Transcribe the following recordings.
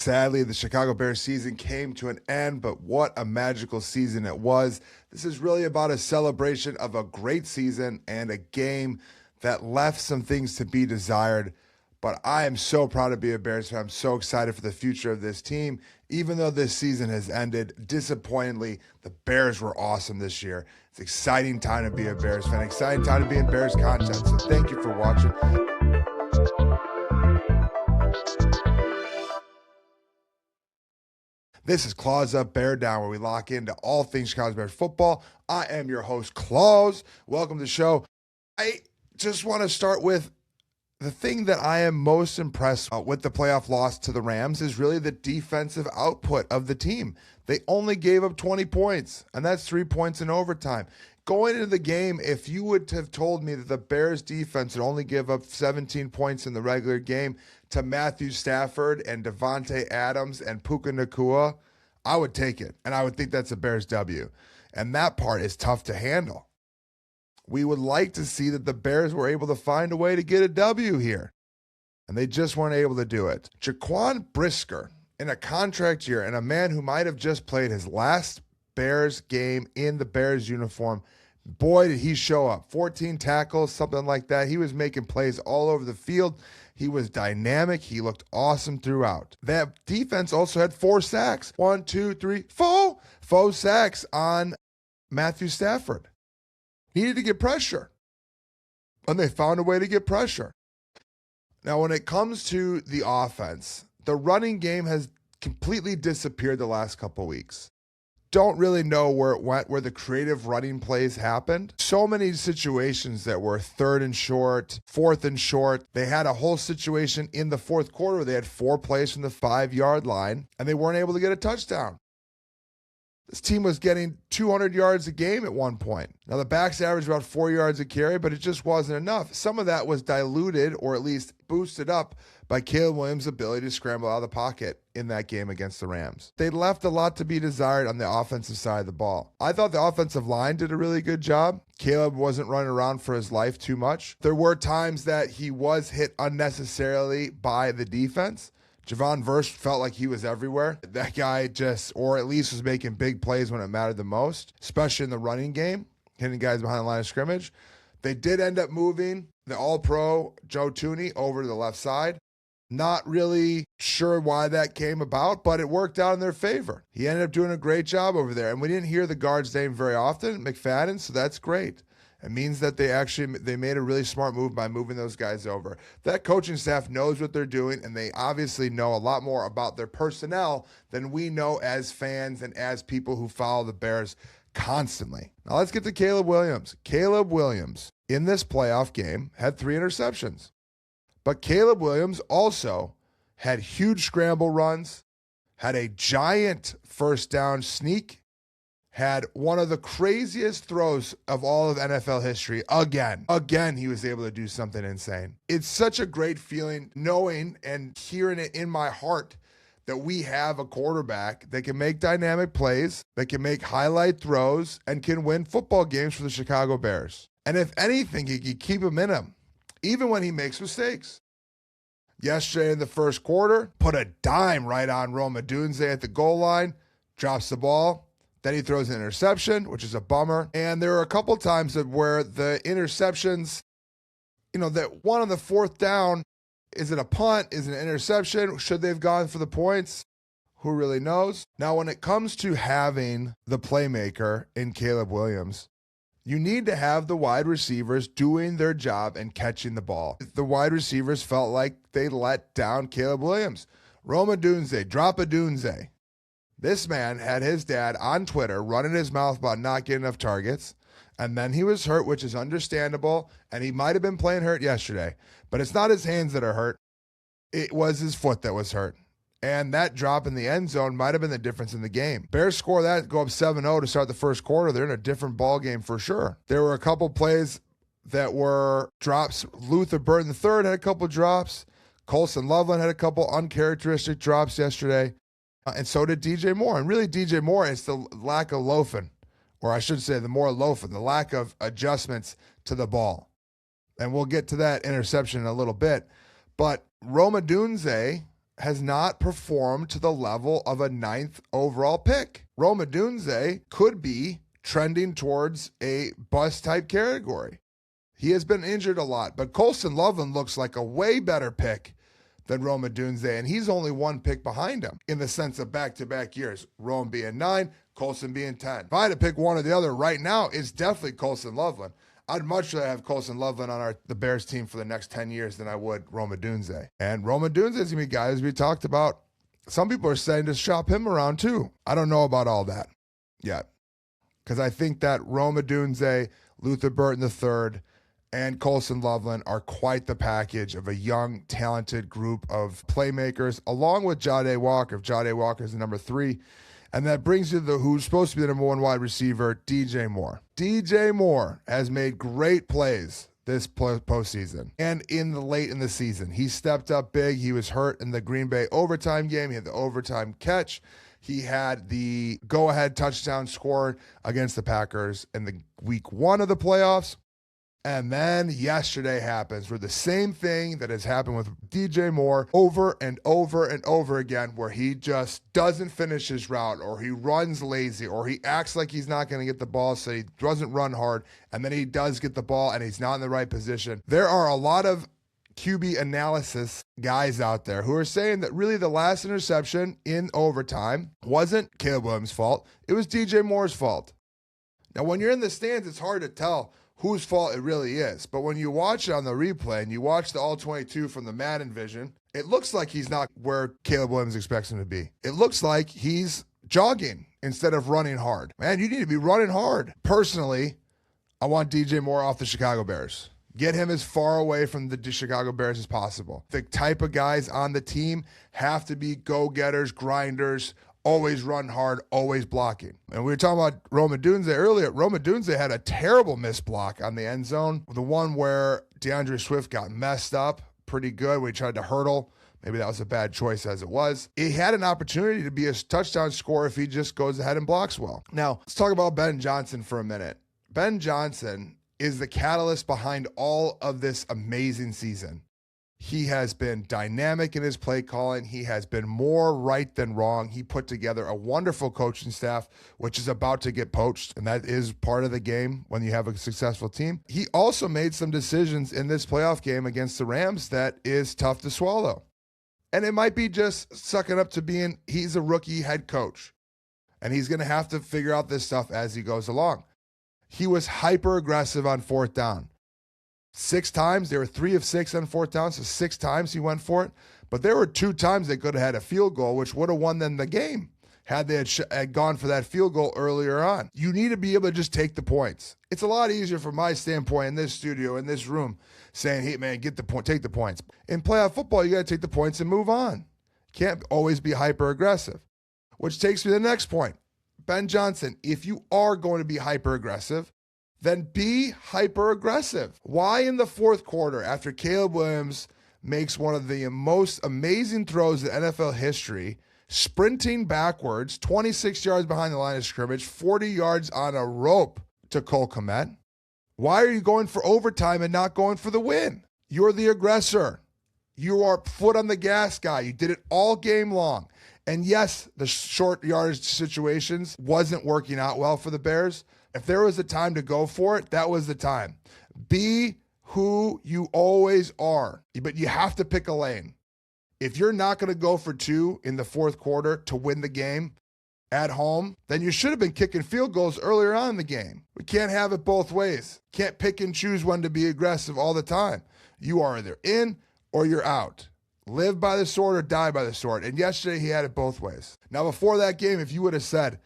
Sadly, the Chicago Bears season came to an end, but what a magical season it was. This is really about a celebration of a great season and a game that left some things to be desired. But I am so proud to be a Bears fan. I'm so excited for the future of this team. Even though this season has ended disappointingly, the Bears were awesome this year. It's an exciting time to be a Bears fan, exciting time to be in Bears content. So thank you for watching. This is Claws Up, Bear Down, where we lock into all things Chicago Bears football. I am your host, Claws. Welcome to the show. I just want to start with the thing that I am most impressed with the playoff loss to the Rams is really the defensive output of the team. They only gave up 20 points, and that's 3 points in overtime. Going into the game, if you would have told me that the Bears defense would only give up 17 points in the regular game to Matthew Stafford and Devontae Adams and Puka Nacua, I would take it, and I would think that's a Bears W. And that part is tough to handle. We would like to see that the Bears were able to find a way to get a W here, and they just weren't able to do it. Jaquan Brisker, in a contract year, and a man who might have just played his last Bears game in the Bears uniform, boy, did he show up. 14 tackles, something like that. He was making plays all over the field. He was dynamic. He looked awesome throughout. That defense also had 4 sacks. 1, 2, 3, 4. 4 sacks on Matthew Stafford. Needed to get pressure, and they found a way to get pressure. Now, when it comes to the offense, the running game has completely disappeared the last couple weeks. Don't really know where it went, where the creative running plays happened. So many situations that were 3rd and short, 4th and short. They had a whole situation in the fourth quarter where they had 4 plays from the 5-yard line, and they weren't able to get a touchdown. This team was getting 200 yards a game at one point. Now, the backs averaged about 4 yards a carry, but it just wasn't enough. Some of that was diluted or at least boosted up by Caleb Williams' ability to scramble out of the pocket in that game against the Rams. They left a lot to be desired on the offensive side of the ball. I thought the offensive line did a really good job. Caleb wasn't running around for his life too much. There were times that he was hit unnecessarily by the defense. Javon Verse felt like he was everywhere. That guy or at least was making big plays when it mattered the most, especially in the running game, hitting guys behind the line of scrimmage. They did end up moving the All-Pro Joe Thuney over to the left side. Not really sure why that came about, but it worked out in their favor. He ended up doing a great job over there, and we didn't hear the guard's name very often, McFadden, so that's great. It means that they made a really smart move by moving those guys over. That coaching staff knows what they're doing, and they obviously know a lot more about their personnel than we know as fans and as people who follow the Bears constantly. Now let's get to Caleb Williams. Caleb Williams, in this playoff game, had 3 interceptions. But Caleb Williams also had huge scramble runs, had a giant first down sneak, had one of the craziest throws of all of NFL history again. Again, he was able to do something insane. It's such a great feeling knowing and hearing it in my heart that we have a quarterback that can make dynamic plays, that can make highlight throws, and can win football games for the Chicago Bears. And if anything, you can keep him in him, even when he makes mistakes. Yesterday in the first quarter, put a dime right on Rome Odunze at the goal line, drops the ball. Then he throws an interception, which is a bummer. And there are a couple times where the interceptions, that one on the 4th down, is it a punt? Is it an interception? Should they have gone for the points? Who really knows? Now, when it comes to having the playmaker in Caleb Williams, you need to have the wide receivers doing their job and catching the ball. The wide receivers felt like they let down Caleb Williams. Rome Odunze, drop Odunze. This man had his dad on Twitter running his mouth about not getting enough targets, and then he was hurt, which is understandable, and he might have been playing hurt yesterday. But it's not his hands that are hurt. It was his foot that was hurt. And that drop in the end zone might have been the difference in the game. Bears score that, go up 7-0 to start the first quarter. They're in a different ball game for sure. There were a couple plays that were drops. Luther Burton III had a couple drops. Colson Loveland had a couple uncharacteristic drops yesterday. And so did DJ Moore. And really, DJ Moore, it's the lack of loafing, or I should say the more loafing, the lack of adjustments to the ball. And we'll get to that interception in a little bit. But Rome Odunze has not performed to the level of a 9th overall pick. Rome Odunze could be trending towards a bust type category. He has been injured a lot, but Colston Loveland looks like a way better pick than Rome Odunze, and he's only one pick behind him in the sense of back-to-back years. Rome being 9, Colston being 10. If I had to pick one or the other right now, it's definitely Colston Loveland. I'd much rather have Colston Loveland on the Bears team for the next 10 years than I would Rome Odunze. And Rome Odunze is going to be guys we talked about. Some people are saying to shop him around too. I don't know about all that yet, because I think that Rome Odunze, Luther Burton III, and Colston Loveland are quite the package of a young, talented group of playmakers, along with Jahdae Walker. If Jahdae Walker is the number 3. And that brings you to who's supposed to be the number 1 wide receiver, DJ Moore. DJ Moore has made great plays this postseason and late in the season. He stepped up big. He was hurt in the Green Bay overtime game. He had the overtime catch. He had the go-ahead touchdown scored against the Packers in the week 1 of the playoffs. And then yesterday happens where the same thing that has happened with DJ Moore over and over and over again, where he just doesn't finish his route, or he runs lazy, or he acts like he's not going to get the ball, so he doesn't run hard, and then he does get the ball and he's not in the right position. There are a lot of QB analysis guys out there who are saying that really the last interception in overtime wasn't Caleb Williams' fault. It was DJ Moore's fault. Now, when you're in the stands, it's hard to tell whose fault it really is. But when you watch it on the replay and you watch the All-22 from the Madden vision, it looks like he's not where Caleb Williams expects him to be. It looks like he's jogging instead of running hard. Man, you need to be running hard. Personally, I want DJ Moore off the Chicago Bears. Get him as far away from the Chicago Bears as possible. The type of guys on the team have to be go-getters, grinders, always run hard, always blocking. And we were talking about Rome Odunze earlier. Rome Odunze had a terrible missed block on the end zone. The one where DeAndre Swift got messed up pretty good. We tried to hurdle. Maybe that was a bad choice as it was. He had an opportunity to be a touchdown scorer if he just goes ahead and blocks well. Now, let's talk about Ben Johnson for a minute. Ben Johnson is the catalyst behind all of this amazing season. He has been dynamic in his play calling. He has been more right than wrong. He put together a wonderful coaching staff, which is about to get poached, and that is part of the game when you have a successful team. He also made some decisions in this playoff game against the Rams that is tough to swallow. And it might be just sucking up to he's a rookie head coach, and he's going to have to figure out this stuff as he goes along. He was hyper-aggressive on 4th down. 6 times, they were 3 of 6 on 4th down, so 6 times he went for it. But there were 2 times they could have had a field goal, which would have won them the game had they had gone for that field goal earlier on. You need to be able to just take the points. It's a lot easier from my standpoint in this studio, in this room, saying, hey, man, get the point, take the points. In playoff football, you got to take the points and move on. Can't always be hyper-aggressive, which takes me to the next point. Ben Johnson, if you are going to be hyper-aggressive, then be hyper-aggressive. Why in the 4th quarter, after Caleb Williams makes one of the most amazing throws in NFL history, sprinting backwards, 26 yards behind the line of scrimmage, 40 yards on a rope to Cole Kmet, why are you going for overtime and not going for the win? You're the aggressor. You are foot on the gas guy. You did it all game long. And yes, the short yardage situations wasn't working out well for the Bears. If there was a time to go for it, that was the time. Be who you always are, but you have to pick a lane. If you're not going to go for 2 in the 4th quarter to win the game at home, then you should have been kicking field goals earlier on in the game. We can't have it both ways. Can't pick and choose when to be aggressive all the time. You are either in or you're out. Live by the sword or die by the sword. And yesterday he had it both ways. Now, before that game, if you would have said,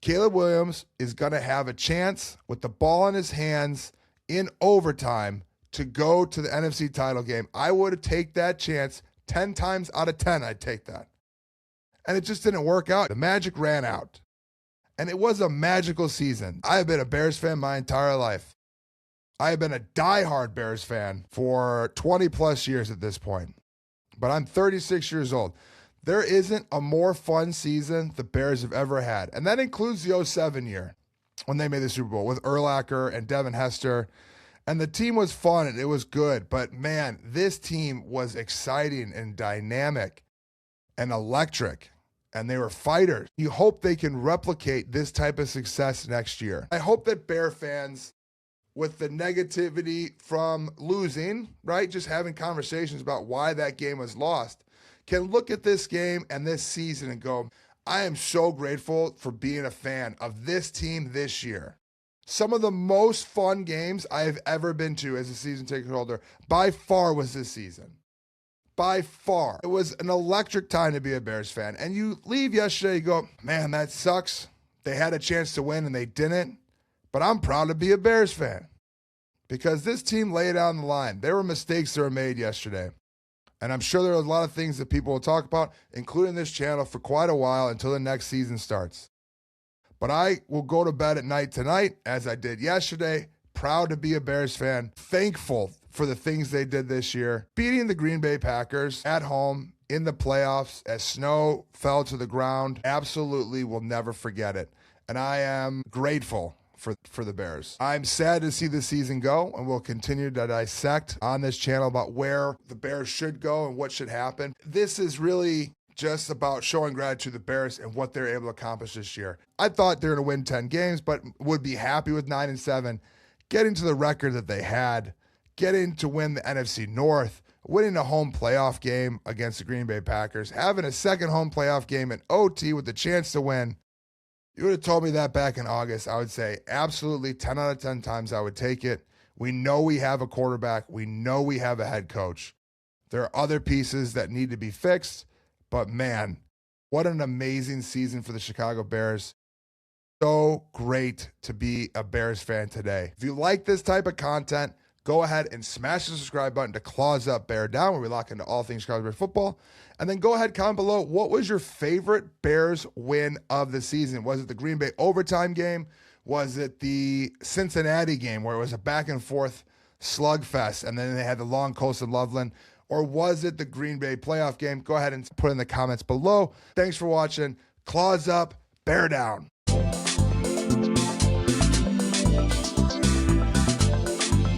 Caleb Williams is going to have a chance with the ball in his hands in overtime to go to the NFC title game, I would have taken that chance 10 times out of 10. I'd take that. And it just didn't work out. The magic ran out. And it was a magical season. I have been a Bears fan my entire life. I have been a diehard Bears fan for 20 plus years at this point. But I'm 36 years old. There isn't a more fun season the Bears have ever had. And that includes the 07 year when they made the Super Bowl with Urlacher and Devin Hester. And the team was fun and it was good. But man, this team was exciting and dynamic. and electric, and they were fighters. You hope they can replicate this type of success next year. I hope that Bear fans, with the negativity from losing, right, just having conversations about why that game was lost, can look at this game and this season and go, I am so grateful for being a fan of this team this year. Some of the most fun games I have ever been to as a season ticket holder, by far, was this season. By far. It was an electric time to be a Bears fan. And you leave yesterday, you go, man, that sucks. They had a chance to win and they didn't. But I'm proud to be a Bears fan because this team laid on the line. There were mistakes that were made yesterday. And I'm sure there are a lot of things that people will talk about, including this channel, for quite a while until the next season starts. But I will go to bed at night tonight, as I did yesterday, proud to be a Bears fan, thankful for the things they did this year, beating the Green Bay Packers at home in the playoffs as snow fell to the ground. Absolutely will never forget it. And I am grateful for the Bears. I'm sad to see the season go, and we'll continue to dissect on this channel about where the Bears should go and what should happen. This is really just about showing gratitude to the Bears and what they're able to accomplish this year. I thought they were going to win 10 games, but would be happy with 9-7. Getting to the record that they had, getting to win the NFC North, winning a home playoff game against the Green Bay Packers, having a second home playoff game in OT with the chance to win. You would have told me that back in August, I would say absolutely 10 out of 10 times I would take it. We know we have a quarterback. We know we have a head coach. There are other pieces that need to be fixed, but man, what an amazing season for the Chicago Bears. So great to be a Bears fan today. If you like this type of content, go ahead and smash the subscribe button to Claws Up, Bear Down, where we lock into all things Chicago Bears football. And then go ahead, comment below, what was your favorite Bears win of the season? Was it the Green Bay overtime game? Was it the Cincinnati game where it was a back and forth slugfest and then they had the long coast of Loveland? Or was it the Green Bay playoff game? Go ahead and put in the comments below. Thanks for watching. Claws Up, Bear Down.